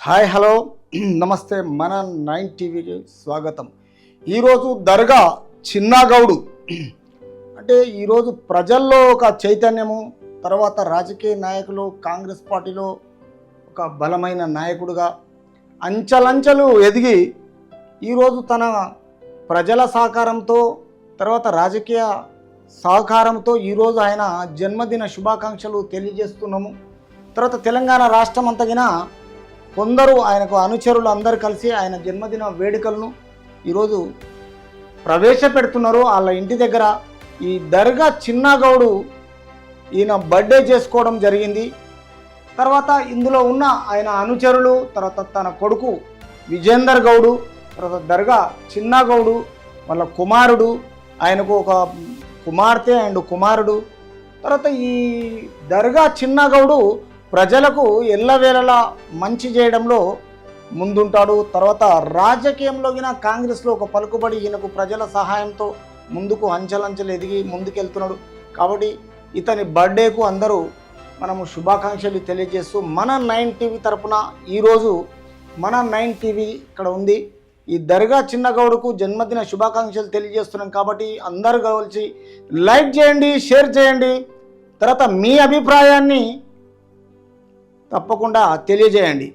Hi hello నమస్తే. మన 9 టీవీకి స్వాగతం. ఈరోజు దర్గా చిన్నగౌడు అంటే ఈరోజు ప్రజల్లో ఒక చైతన్యము, తర్వాత రాజకీయ నాయకులు, కాంగ్రెస్ పార్టీలో ఒక బలమైన నాయకుడుగా అంచెలంచెలు ఎదిగి ఈరోజు తన ప్రజల సహకారంతో, తర్వాత రాజకీయ సహకారంతో ఈరోజు ఆయన జన్మదిన శుభాకాంక్షలు తెలియజేస్తున్నాము. తర్వాత తెలంగాణ రాష్ట్రం అంతగిన కొందరు ఆయనకు అనుచరులు అందరూ కలిసి ఆయన జన్మదిన వేడుకలను ఈరోజు ప్రవేశపెడుతున్నారు వాళ్ళ ఇంటి దగ్గర. ఈ దర్గా చిన్నగౌడు ఈయన బర్త్డే చేసుకోవడం జరిగింది. తర్వాత ఇందులో ఉన్న ఆయన అనుచరులు, తర్వాత తన కొడుకు విజేందర్ గౌడు, తర్వాత దర్గా చిన్నగౌడు వాళ్ళ కుమారుడు, ఆయనకు ఒక కుమార్తె అండ్ కుమారుడు. తర్వాత ఈ దర్గా చిన్నగౌడు ప్రజలకు ఎల్లవేళలా మంచి చేయడంలో ముందుంటాడు. తర్వాత రాజకీయంలో కాంగ్రెస్లో ఒక పలుకుబడి, ఈయనకు ప్రజల సహాయంతో ముందుకు అంచెలంచెలు ఎదిగి ముందుకెళ్తున్నాడు. కాబట్టి ఇతని బర్త్డేకు అందరూ మనము శుభాకాంక్షలు తెలియజేస్తూ మన 9 టీవీ తరపున ఈరోజు మన 9 టీవీ ఇక్కడ ఉంది. ఈ దర్గా చిన్నగౌడుకు జన్మదిన శుభాకాంక్షలు తెలియజేస్తున్నాం. కాబట్టి అందరూ కలిసి లైక్ చేయండి, షేర్ చేయండి, తర్వాత మీ అభిప్రాయాన్ని తప్పకుండా తెలియజేయండి.